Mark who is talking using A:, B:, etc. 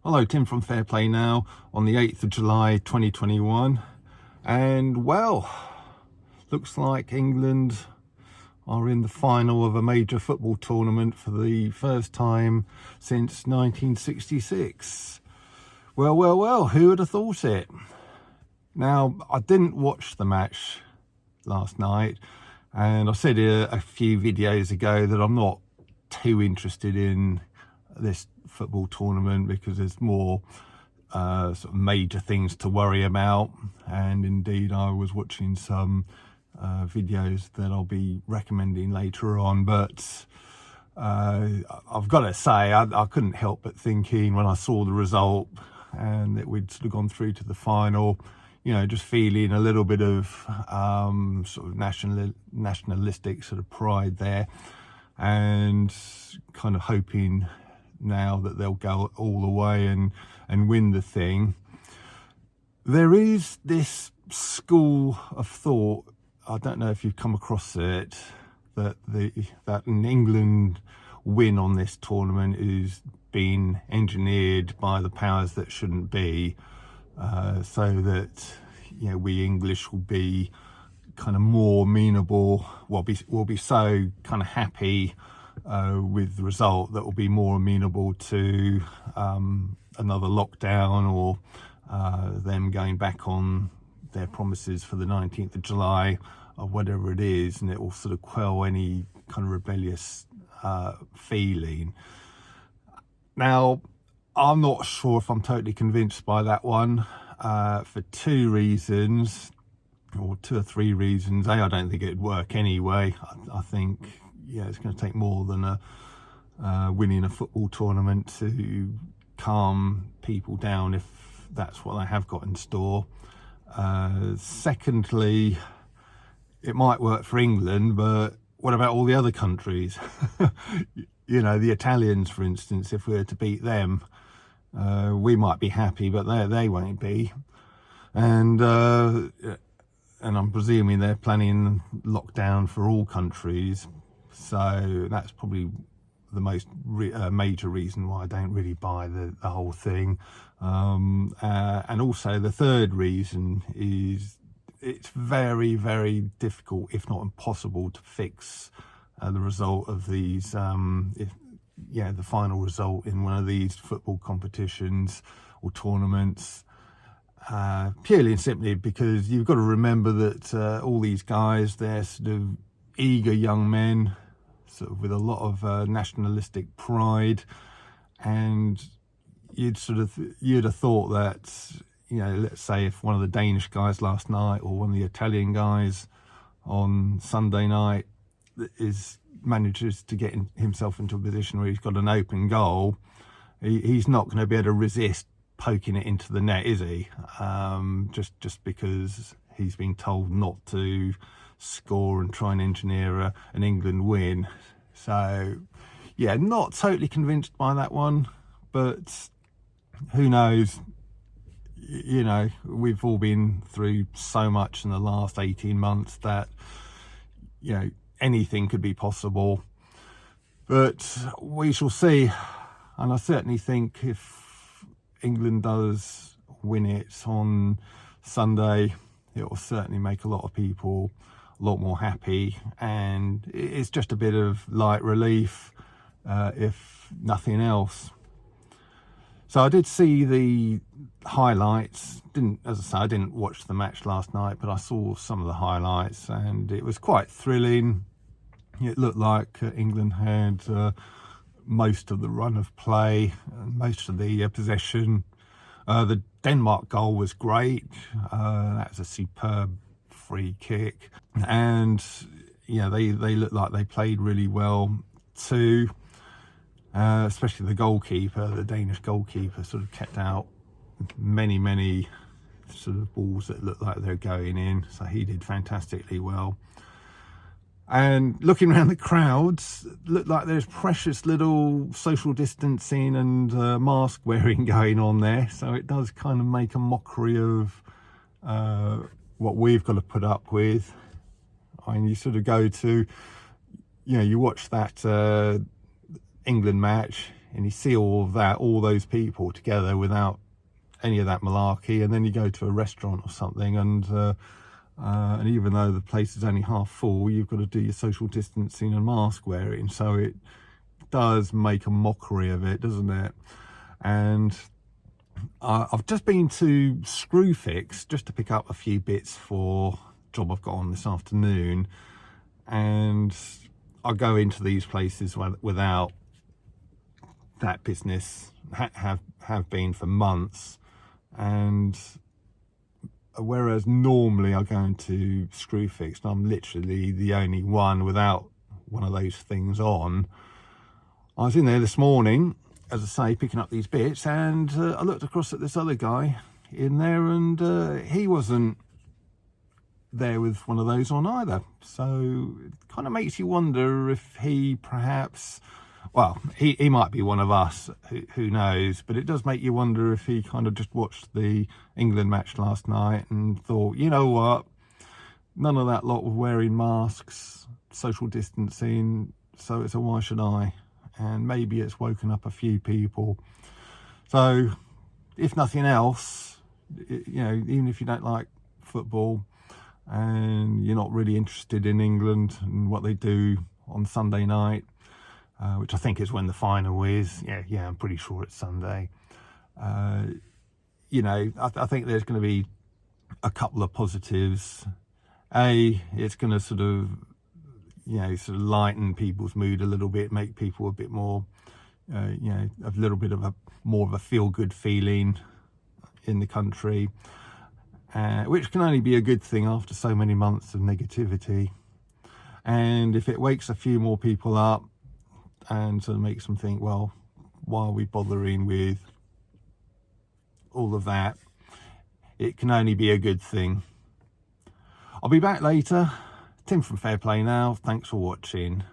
A: Hello, Tim from Fair Play Now on the 8th of July 2021. And well, looks like England are in the final of a major football tournament for the first time since 1966. Well, who would have thought it? Now, I didn't watch the match last night, and I said a few videos ago that I'm not too interested in this football tournament because there's more sort of major things to worry about. And indeed, I was watching some videos that I'll be recommending later on, but I've got to say I couldn't help but thinking when I saw the result and that we'd sort of gone through to the final, you know, just feeling a little bit of sort of nationalistic sort of pride there, and kind of hoping now that they'll go all the way and win the thing. There is this school of thought, I don't know if you've come across it, that an England win on this tournament is being engineered by the powers that shouldn't be, so that, you know, we English will be kind of more amenable. We'll be so kind of happy with the result that will be more amenable to another lockdown or them going back on their promises for the 19th of July or whatever it is, and it will sort of quell any kind of rebellious feeling. Now, I'm not sure if I'm totally convinced by that one for two reasons, or two or three reasons. I don't think it'd work anyway. I think, yeah, it's going to take more than winning a football tournament to calm people down if that's what they have got in store. Secondly, it might work for England, but what about all the other countries? You know, the Italians, for instance, if we were to beat them, we might be happy, but they won't be. And I'm presuming they're planning lockdown for all countries. So that's probably the most major reason why I don't really buy the whole thing. And also the third reason is it's very, very difficult, if not impossible, to fix the result of these, the final result in one of these football competitions or tournaments. Purely and simply because you've got to remember that all these guys, they're sort of eager young men, sort of with a lot of nationalistic pride, and you'd have thought that, you know, let's say if one of the Danish guys last night or one of the Italian guys on Sunday night manages to get himself into a position where he's got an open goal, he's not going to be able to resist poking it into the net, is he? Just because he's been told not to score and try and engineer an England win. So yeah, not totally convinced by that one, but who knows? You know, we've all been through so much in the last 18 months that, you know, anything could be possible, but we shall see. And I certainly think if England does win it on Sunday, it will certainly make a lot of people a lot more happy, and it's just a bit of light relief, if nothing else. So I did see the highlights. I didn't watch the match last night, but I saw some of the highlights, and it was quite thrilling. It looked like England had most of the run of play, most of the possession. The Denmark goal was great. That was a superb free kick, and yeah, they looked like they played really well too. Especially the goalkeeper, the Danish goalkeeper, sort of kept out many sort of balls that looked like they're going in, so he did fantastically well. And looking around the crowds, looked like there's precious little social distancing and mask wearing going on there, so it does kind of make a mockery of what we've got to put up with. I mean, you sort of go to, you know, you watch that England match, and you see all of that, all those people together without any of that malarkey, and then you go to a restaurant or something, and even though the place is only half full, you've got to do your social distancing and mask wearing, so it does make a mockery of it, doesn't it? And I've just been to Screwfix just to pick up a few bits for a job I've got on this afternoon, and I go into these places without that business, have been for months, and whereas normally I go into Screwfix and I'm literally the only one without one of those things on, I was in there this morning, as I say, picking up these bits, and I looked across at this other guy in there, and he wasn't there with one of those on either. So it kind of makes you wonder if he perhaps, well, he might be one of us, who knows, but it does make you wonder if he kind of just watched the England match last night and thought, you know what, none of that lot of wearing masks, social distancing, so why should I? And maybe it's woken up a few people. So if nothing else, you know, even if you don't like football and you're not really interested in England and what they do on Sunday night, which I think is when the final is, yeah, I'm pretty sure it's Sunday, you know, I think there's going to be a couple of positives. It's going to sort of, you know, sort of lighten people's mood a little bit, make people a bit more, you know, a little bit of more of a feel-good feeling in the country, which can only be a good thing after so many months of negativity. And if it wakes a few more people up and sort of makes them think, well, why are we bothering with all of that? It can only be a good thing. I'll be back later. Tim from Fair Play Now. Thanks for watching.